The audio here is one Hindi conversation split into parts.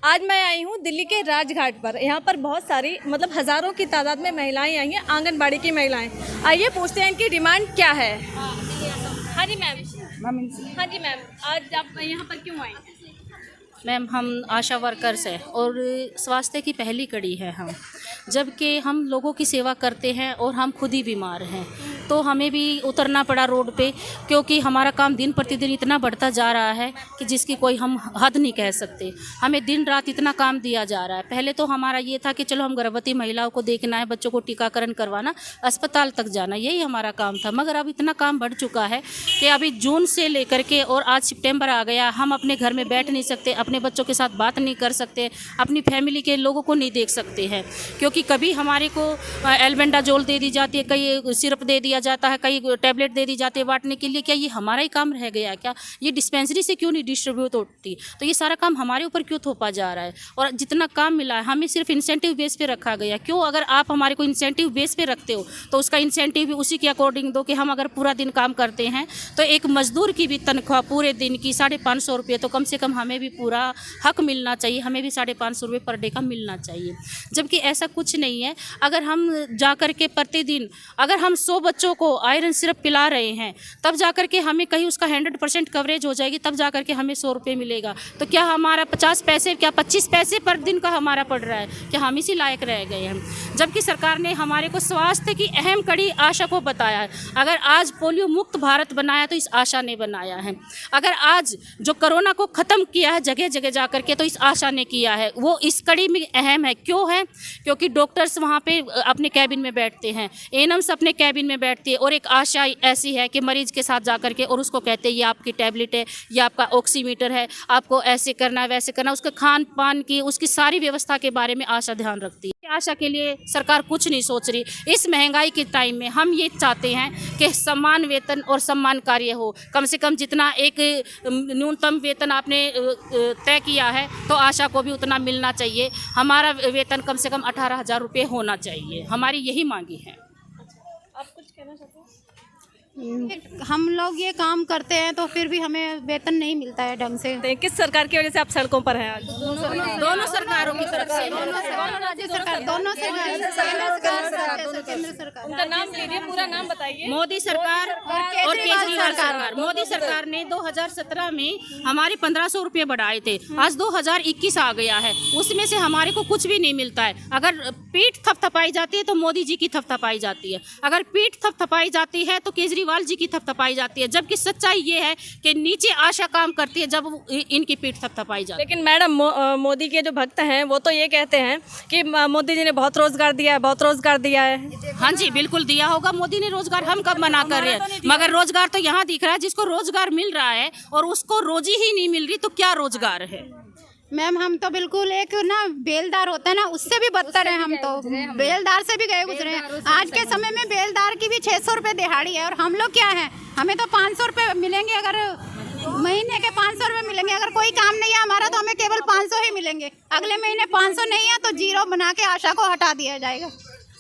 आज मैं आई हूँ दिल्ली के राजघाट पर। यहाँ पर बहुत सारी मतलब हज़ारों की तादाद में महिलाएं आई हैं, आंगनबाड़ी की महिलाएं। आइए पूछते हैं इनकी डिमांड क्या है। हाँ जी मैम। हाँ जी मैम, आज आप यहाँ पर क्यों आई हैं? मैम, हम आशा वर्कर्स हैं और स्वास्थ्य की पहली कड़ी है हम, जबकि हम लोगों की सेवा करते हैं और हम खुद ही बीमार हैं, तो हमें भी उतरना पड़ा रोड पे, क्योंकि हमारा काम दिन प्रतिदिन इतना बढ़ता जा रहा है कि जिसकी कोई हम हद नहीं कह सकते। हमें दिन रात इतना काम दिया जा रहा है। पहले तो हमारा ये था कि चलो हम गर्भवती महिलाओं को देखना है, बच्चों को टीकाकरण करवाना, अस्पताल तक जाना, यही हमारा काम था। मगर अब इतना काम बढ़ चुका है कि अभी जून से लेकर के और आज सितंबर आ गया, हम अपने घर में बैठ नहीं सकते, अपने बच्चों के साथ बात नहीं कर सकते, अपनी फैमिली के लोगों को नहीं देख सकते हैं, क्योंकि कभी हमारे को एल्बेंडाजोल दे दी जाती है, कई सिरप दे दिया जाता है, कई टैबलेट दे दी जाती है बांटने के लिए। क्या ये हमारा ही काम रह गया क्या? ये डिस्पेंसरी से क्यों नहीं डिस्ट्रीब्यूट होती? तो ये सारा काम हमारे ऊपर क्यों थोपा जा रहा है? और जितना काम मिला है हमें सिर्फ इंसेंटिव बेस पे रखा गया। क्यों? अगर आप हमारे को इंसेंटिव बेस पे रखते हो तो उसका इंसेंटिव भी उसी के अकॉर्डिंग दो कि हम अगर पूरा दिन काम करते हैं तो एक मजदूर की भी तनख्वाह पूरे दिन की 550 रुपये, तो कम से कम हमें भी पूरा हक मिलना चाहिए, हमें भी 550 रुपये पर डे का मिलना चाहिए। जबकि ऐसा कुछ नहीं है। अगर हम जाकर के प्रतिदिन अगर हम 100 बच्चों को आयरन सिरप पिला रहे हैं, तब जाकर के हमें कहीं उसका 100% कवरेज हो जाएगी, तब जाकर के हमें 100 रुपये मिलेगा। तो क्या हमारा 50 पैसे, क्या 25 पैसे पर दिन का हमारा पड़ रहा है? क्या हम इसी लायक रह गए हैं? जबकि सरकार ने हमारे को स्वास्थ्य की अहम कड़ी आशा को बताया है। अगर आज पोलियो मुक्त भारत बनाया तो इस आशा ने बनाया है। अगर आज जो कोरोना को ख़त्म किया है जगह जगह जा करके, तो इस आशा ने किया है। वो इस कड़ी में अहम है। क्यों है? क्योंकि डॉक्टर्स वहाँ पे अपने कैबिन में बैठते हैं, एएनएम्स अपने कैबिन में बैठती है, और एक आशा ऐसी है कि मरीज के साथ जा करके और उसको कहते हैं ये आपकी टैबलेट है, ये आपका ऑक्सीमीटर है, आपको ऐसे करना है, वैसे करना, उसके खान पान की, उसकी सारी व्यवस्था के बारे में आशा ध्यान रखती है। आशा के लिए सरकार कुछ नहीं सोच रही। इस महंगाई के टाइम में हम ये चाहते हैं कि सम्मान वेतन और सम्मान कार्य हो। कम से कम जितना एक न्यूनतम वेतन आपने तय किया है, तो आशा को भी उतना मिलना चाहिए। हमारा वेतन कम से कम 18,000 रुपये होना चाहिए। हमारी यही मांगी है। आप कुछ कहना चाहते हैं? हम लोग ये काम करते हैं तो फिर भी हमें वेतन नहीं मिलता है ढंग से। तो किस सरकार की वजह से आप सड़कों पर हैं आज? दोनों सरकारों की तरफ से, राज्य सरकार, दोनों सरकार, केंद्र सरकार। उनका नाम लीजिए, पूरा नाम बताइए। मोदी सरकार और केजरीवाल सरकार। मोदी सरकार ने 2017 में हमारे 1500 रुपये बढ़ाए थे, आज 2021 आ गया है, उसमें से हमारे को कुछ भी नहीं मिलता है। अगर पीठ थपथपाई जाती है तो मोदी जी की थपथपाई जाती है, अगर पीठ थपथपाई जाती है तो केजरीवाल जी की थपथपाई जाती है। जबकि सच्चाई ये है कि नीचे आशा काम करती है जब इनकी पीठ थपथपाई जाती है। लेकिन मैडम, मोदी के जो भक्त हैं वो तो ये कहते हैं कि मोदी जी ने बहुत रोजगार दिया है, बहुत रोजगार दिया है। हाँ जी, बिल्कुल दिया होगा मोदी ने रोजगार। हम कब मना कर रहे हैं? मगर रोजगार तो यहाँ दिख रहा है। जिसको रोजगार मिल रहा है और उसको रोजी ही नहीं मिल रही, तो क्या रोजगार है? मैम, हम तो बिल्कुल एक ना बेलदार होता है ना, उससे भी बदतर है। हम तो बेलदार से भी गए गुजरे हैं। आज के समय में बेलदार की भी 600 रुपये दिहाड़ी है, और हम लोग क्या हैं, हमें तो 500 रुपये मिलेंगे। अगर महीने के 500 रुपये मिलेंगे, अगर कोई काम नहीं है हमारा तो हमें केवल 500 ही मिलेंगे। अगले महीने 500 नहीं है तो जीरो बना के आशा को हटा दिया जाएगा।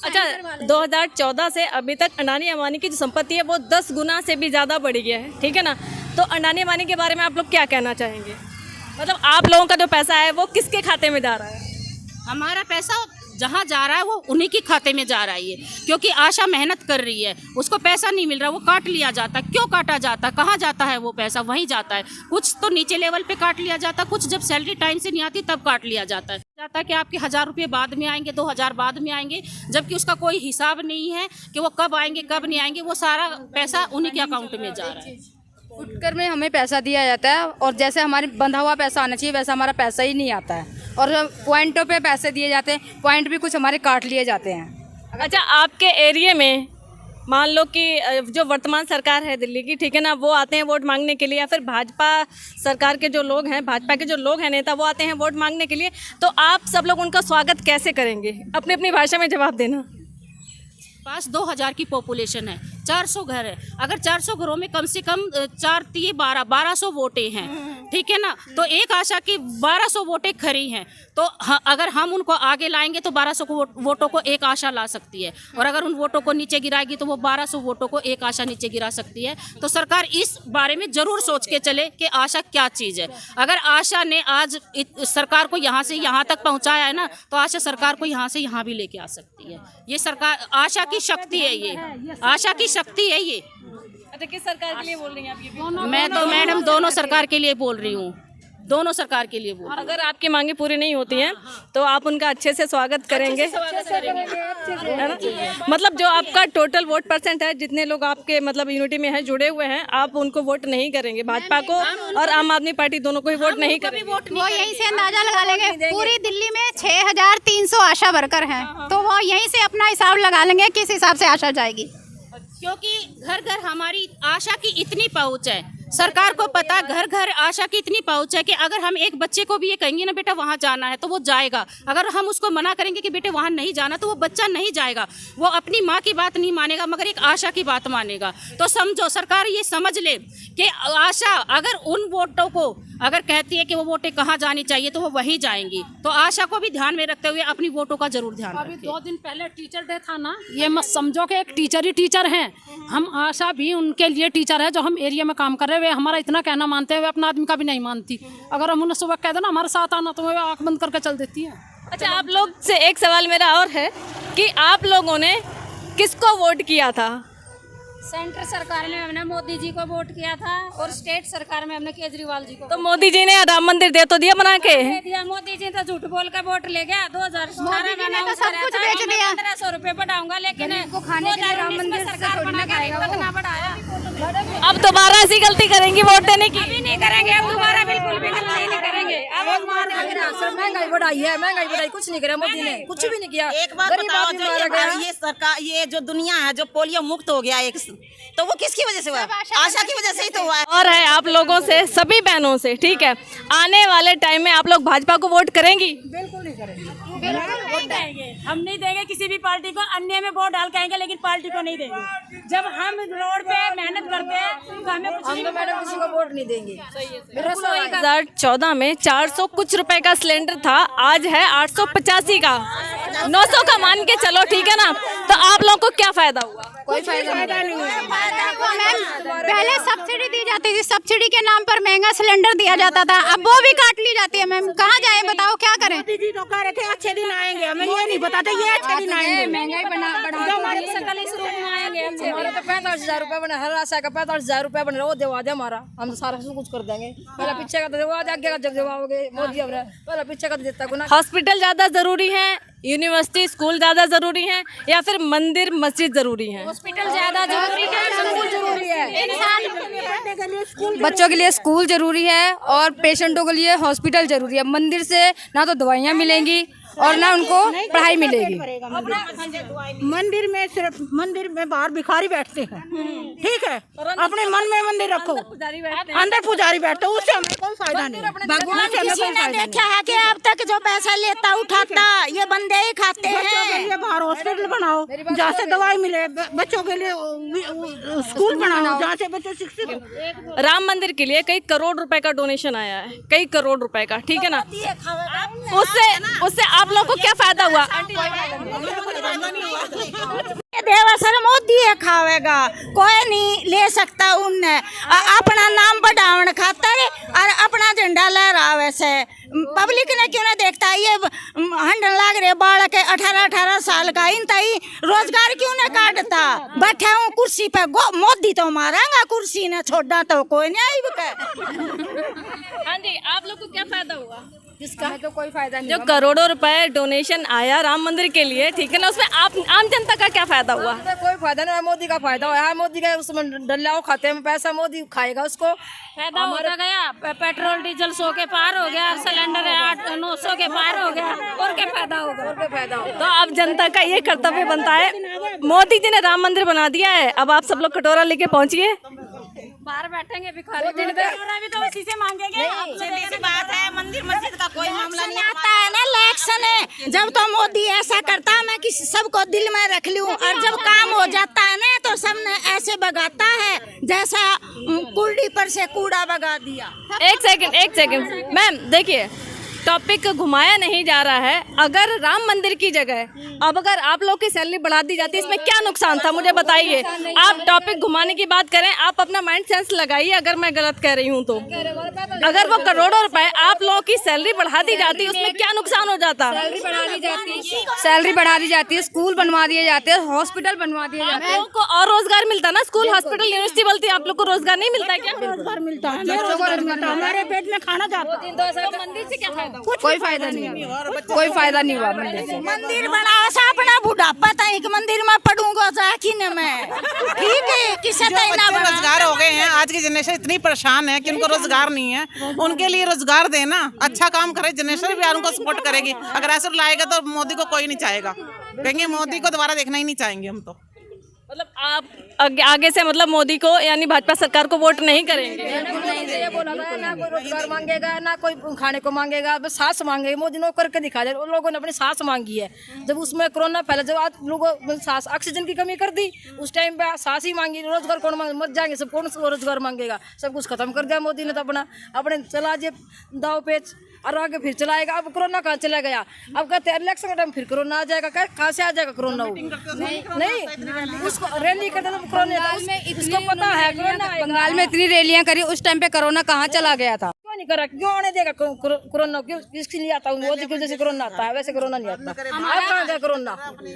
अच्छा, 2014 से अभी तक अडानी अंबानी की जो संपत्ति है वो 10 गुना से भी ज़्यादा बढ़ गया है, ठीक है ना? तो अडानी अंबानी के बारे में आप लोग क्या कहना चाहेंगे? मतलब आप लोगों का जो पैसा है वो किसके खाते में जा रहा है? हमारा पैसा जहाँ जा रहा है वो उन्हीं के खाते में जा रहा है, क्योंकि आशा मेहनत कर रही है, उसको पैसा नहीं मिल रहा, वो काट लिया जाता है। क्यों काटा जाता है? कहाँ जाता है वो पैसा? वहीं जाता है। कुछ तो नीचे लेवल पे काट लिया जाता है, कुछ जब सैलरी टाइम से नहीं आती तब काट लिया जाता है कि आपके 1000 रुपये बाद में आएंगे, 2000 बाद में आएंगे, जबकि उसका कोई हिसाब नहीं है कि वो कब आएंगे कब नहीं आएंगे। वो सारा पैसा उन्हीं के अकाउंट में जा रहा है। फुटकर में हमें पैसा दिया जाता है, और जैसे हमारे बंधा हुआ पैसा आना चाहिए वैसा हमारा पैसा ही नहीं आता है, और पॉइंटों पे पैसे दिए जाते हैं, पॉइंट भी कुछ हमारे काट लिए जाते हैं। अच्छा, आपके एरिया में मान लो कि जो वर्तमान सरकार है दिल्ली की, ठीक है ना, वो आते हैं वोट मांगने के लिए, या फिर भाजपा सरकार के जो लोग हैं, भाजपा के जो लोग हैं नेता, वो आते हैं वोट मांगने के लिए, तो आप सब लोग उनका स्वागत कैसे करेंगे? अपनी अपनी भाषा में जवाब देना। पास 2000 की पॉपुलेशन है, 400 घर है। अगर 400 घरों में कम से कम 4 3 12 1200 वोटें हैं, ठीक है ना। तो एक आशा की 1200 वोटें खरी हैं, तो अगर हम उनको आगे लाएंगे तो 1200 वोटों को एक आशा ला सकती है, और अगर उन वोटों को नीचे गिराएगी तो वो 1200 वोटों को एक आशा नीचे गिरा सकती है। तो सरकार इस बारे में जरूर सोच के चले कि आशा क्या चीज़ है। अगर आशा ने आज सरकार को यहाँ से यहाँ तक पहुँचाया है ना, तो आशा सरकार को यहाँ से यहाँ भी लेके आ सकती है। ये सरकार आशा की शक्ति है, ये आशा की शक्ति है ये। अच्छा, किस सरकार के लिए बोल रही हैं आप ये? मैं तो मैडम दोनों सरकार के लिए बोल रही हूँ, दोनों सरकार के लिए बोल रही हूँ। अगर आपकी मांगे पूरी नहीं होती हैं तो आप उनका अच्छे से स्वागत करेंगे, है ना? मतलब जो आपका टोटल वोट परसेंट है, जितने लोग आपके मतलब यूनिटी में हैं, जुड़े हुए हैं, आप उनको वोट नहीं करेंगे, भाजपा को और आम आदमी पार्टी दोनों को ही वोट नहीं करेंगे। वो यहीं से अंदाजा लगा लेंगे। पूरी दिल्ली में 6300 आशा वर्कर हैं, तो वो यहीं से अपना हिसाब लगा लेंगे किस हिसाब से आशा जाएगी। क्योंकि घर घर हमारी आशा की इतनी पहुंच है, सरकार को पता, घर घर आशा की इतनी पहुंच है कि अगर हम एक बच्चे को भी ये कहेंगे ना बेटा वहाँ जाना है तो वो जाएगा। अगर हम उसको मना करेंगे कि बेटे वहाँ नहीं जाना तो वो बच्चा नहीं जाएगा। वो अपनी माँ की बात नहीं मानेगा मगर एक आशा की बात मानेगा। तो समझो, सरकार ये समझ ले कि आशा अगर उन वोटों को अगर कहती है कि वो वोटें कहाँ जानी चाहिए तो वो वहीं जाएंगी। तो आशा को भी ध्यान में रखते हुए अपनी वोटों का जरूर ध्यान अभी रखें। 2 दिन पहले टीचर डे था ना, ये मत समझो कि एक टीचर ही टीचर हैं। हम आशा भी उनके लिए टीचर है जो हम एरिया में काम कर रहे हैं। वे हमारा इतना कहना मानते हैं, वे अपना आदमी का भी नहीं मानती। अगर हम उन्हें सुबह कह देना हमारे साथ आना तो वे आँख बंद करके चल देती है। अच्छा, आप लोग से एक सवाल मेरा और है कि आप लोगों ने किसको वोट किया था? सेंटर सरकार में हमने मोदी जी को वोट किया था और स्टेट सरकार में हमने केजरीवाल जी को तो मोदी जी ने राम मंदिर दे तो दिया बना के? दे दिया। मोदी जी तो झूठ बोल कर वोट ले गया। 2018 में तो सब कुछ बेच दिया। 1500 रुपए बढ़ाऊंगा, लेकिन सरकार बना के कितना बढ़ाया। अब दोबारा ऐसी गलती करेंगी वोट देने की? अभी नहीं करेंगे, अब दोबारा बिल्कुल भी गलती नहीं करेंगे। अब महंगाई बढ़ाई है, महंगाई बढ़ाई, कुछ नहीं करा मोदी ने, कुछ भी नहीं किया। एक बात बताओ, जो ये सरकार, ये जो दुनिया है जो पोलियो मुक्त हो गया एक, तो वो किसकी वजह से हुआ? आशा की वजह से ही तो हुआ है। और है आप लोगों से, सभी बहनों से, ठीक है, आने वाले टाइम में आप लोग भाजपा को वोट करेंगी? बिल्कुल नहीं करेंगे। हम नहीं देंगे किसी भी पार्टी को। अन्य में वोट डाल के आएंगे लेकिन पार्टी को नहीं देंगे। जब हम रोड पे मेहनत करते हैं तो हमें कुछ नहीं, मैडम किसी को वोट नहीं देंगे। 2014 में 400 कुछ रुपए का सिलेंडर था, आज है 885 का, 900 का मान के चलो, ठीक है ना? तो आप लोगों को क्या फायदा हुआ? कोई फायदा नहीं हुआ। पहले सब्सिडी दी जाती थी, सब्सिडी के नाम पर महंगा सिलेंडर दिया जाता था, अब वो भी काट ली जाती है। मैम कहाँ जाए बताओ, क्या करें? मोदी जी तो कह रहे थे अच्छे दिन आएंगे, हमें ये नहीं बताते ये अच्छे दिन आएंगे। महंगाई हमारी सकल इस रूप में आएंगे। हमारा तो 45,000 रुपये बने, हर आशा का 45,000 रुपये बन रहा है। वो दिवा दे हमारा, हम तो सारा कुछ कर देंगे। पहले पीछे का तो दिवा दे, आगे का जब दिवाओगे मोदी अब पहले पीछे का तो देता गुना। हॉस्पिटल ज़्यादा ज़रूरी है, यूनिवर्सिटी स्कूल ज़्यादा ज़रूरी है, या फिर मंदिर मस्जिद ज़रूरी है? हॉस्पिटल ज्यादा जरूरी है, स्कूल जरूरी है। बच्चों के लिए स्कूल जरूरी है और पेशेंटों के लिए हॉस्पिटल जरूरी है। मंदिर से ना तो दवाइयाँ मिलेंगी और ना उनको पढ़ाई मिलेगी। मंदिर में सिर्फ मंदिर में बाहर भिखारी बैठते हैं, ठीक है, अपने मन में मंदिर रखो, अंदर पुजारी बैठते, उससे हमें कोई फायदा नहीं। भगवान किसी ने देखा है कि अब तक जो पैसा लेता उठाता ये बंदे ही खाते हैं। ये बाहर हॉस्पिटल बनाओ जहाँ से दवाई मिले, बच्चों के लिए स्कूल बनाओ जहाँ से बच्चे शिक्षित हो। राम मंदिर के लिए कई करोड़ रुपए का डोनेशन आया है, कई करोड़ रुपए का, ठीक है ना? उससे आप लोगों को क्या फायदा हुआ? देवासर मोदी है खावेगा, कोई नहीं ले सकता। उनने अपना नाम बढ़ावन खातर और अपना झंडा लहरावे से पब्लिक ने क्यों ना देखता? ये हंडन लाग रहे बालक 18-18 साल का, इन तई रोजगार क्यों ना काटता? बैठे हूँ कुर्सी पे, मोदी तो मारेगा, कुर्सी ने छोड़ा तो कोई नहीं आई। हाँ जी, आप लोग को क्या फायदा हुआ? इसका तो कोई फायदा नहीं। जो करोड़ों रुपए डोनेशन आया राम मंदिर के लिए, ठीक है ना, उसमें आप आम जनता का क्या फायदा हुआ? कोई फायदा नहीं, मोदी का फायदा हुआ। मोदी का उसमें डल्लाओ खाते में पैसा मोदी खाएगा, उसको फायदा होता गया। पेट्रोल डीजल 100 के पार हो गया, सिलेंडर 800-900 के पार हो गया, और क्या फायदा होगा? और क्या फायदा होगा? तो अब जनता का ये कर्तव्य बनता है, मोदी जी ने राम मंदिर बना दिया है, अब आप सब लोग कटोरा लेके पहुंचिए। बाहर बैठेंगे भिखारी, कटोरा भी तो उसी से मांगेंगे। बात है, मंदिर मस्जिद का कोई मामला नहीं आता है ना, इलेक्शन है, जब तो मोदी ऐसा करता मैं कि सबको दिल में रख लूं, और जब काम हो जाता है ना तो सबने ऐसे भगाता है जैसा कुर्डी पर से कूड़ा भगा दिया। एक सेकंड मैम, देखिए टॉपिक घुमाया नहीं जा रहा है। अगर राम मंदिर की जगह अब अगर आप लोग की सैलरी बढ़ा दी जाती इसमें क्या नुकसान था, मुझे बताइए। आप टॉपिक घुमाने की बात करें, आप अपना माइंड सेंस लगाइए अगर मैं गलत कह रही हूँ तो। अगर वो करोड़ों रुपए आप लोगों की सैलरी बढ़ा दी जाती उसमें क्या नुकसान हो जाता? सैलरी बढ़ा दी जाती है, स्कूल बनवा दिए जाते हैं, हॉस्पिटल बनवा दिए जाते हैं। आप लोगों को और रोजगार मिलता ना, स्कूल हॉस्पिटल यूनिवर्सिटी बोलती है, आप लोग को रोजगार नहीं मिलता क्या? रोजगार मिलता है, हमारे पेट में खाना जाता है। मंदिर से क्या फायदा? कोई फायदा नहीं हुआ, कोई फायदा नहीं हुआ मंदिर से। मंदिर बनाओ सा अपना बुढ़ापा तक एक मंदिर में पढ़ूंगा जाके न मैं, ठीक है किसे जो बच्चे रोजगार हो गए हैं, आज की जनरेशन इतनी परेशान है कि उनको रोजगार नहीं है, उनके लिए रोजगार देना, अच्छा काम करे, जनरेशन भी उनको सपोर्ट करेगी। अगर ऐसा लाएगा तो मोदी को कोई नहीं चाहेगा, कहेंगे मोदी को दोबारा देखना ही नहीं चाहेंगे हम तो। मतलब आप आगे से मतलब मोदी को यानी भाजपा सरकार को वोट नहीं करेंगे? ये बोला था ना कोई रोजगार मांगेगा ना कोई खाने को मांगेगा, बस सांस मांगेगा। मोदी ने करके दिखा दिया, उन लोगों ने अपनी सांस मांगी है। जब उसमें कोरोना फैला, जब आज लोगों सांस ऑक्सीजन की कमी कर दी, उस टाइम पे सांस ही मांगी। रोजगार कौन मांगे? मत जाएंगे सब, कौन रोजगार मांगेगा? सब कुछ खत्म कर दिया मोदी ने तो अपने चला दिए दाव पेच, और आगे फिर चलाएगा। अब कोरोना कहाँ चला गया? अब कहते हैं इलेक्शन का टाइम फिर कोरोना आ जाएगा। कहाँ से आ जाएगा कोरोना? नहीं, उसको रैली करते तो कोरोना, इसको पता है कोरोना। बंगाल में इतनी रैलियां करी, उस टाइम पे कोरोना कहाँ चला गया था? क्यों नहीं करा? क्यों आने देगा कोरोना? क्यों इसके लिए आता? मोदी की वजह से कोरोना आता है, वैसे कोरोना नहीं आता। अब कहाँ गया कोरोना?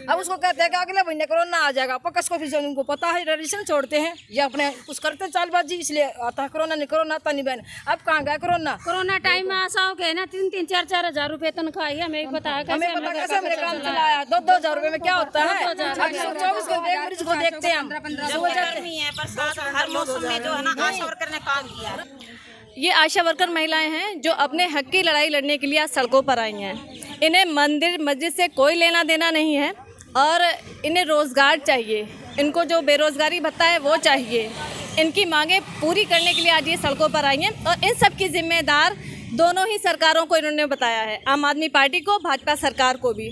अब उसको कहते हैं कि अगले महीने कोरोना आ जाएगा। पक्का को फिर उनको पता है, रजिस्ट्रेशन छोड़ते हैं या अपने कुछ करते हैं चालबाजी, इसलिए आता है कोरोना। नहीं, कोरोना आता नहीं बहन। अब कहाँ गया कोरोना? कोरोना टाइम में आशा हो गए ना 3-4 हजार रुपए तनख्वाह है, हमें पता है हमें पता कैसे हमने काम चलाया। 2-2 हजार रुपए में क्या होता है? 24 घंटे एक मरीज को देखते हैं हम। हर मौसम में जो है ना आशा वर्कर ने काम किया। ये आशा वर्कर महिलाएं हैं जो अपने हक की लड़ाई लड़ने के लिए आज सड़कों पर आई हैं। इन्हें मंदिर मस्जिद से कोई लेना देना नहीं है और इन्हें रोज़गार चाहिए। इनको जो बेरोज़गारी भत्ता है वो चाहिए। इनकी मांगें पूरी करने के लिए आज ये सड़कों पर आई हैं और इन सब की जिम्मेदार दोनों ही सरकारों को इन्होंने बताया है, आम आदमी पार्टी को, भाजपा सरकार को भी।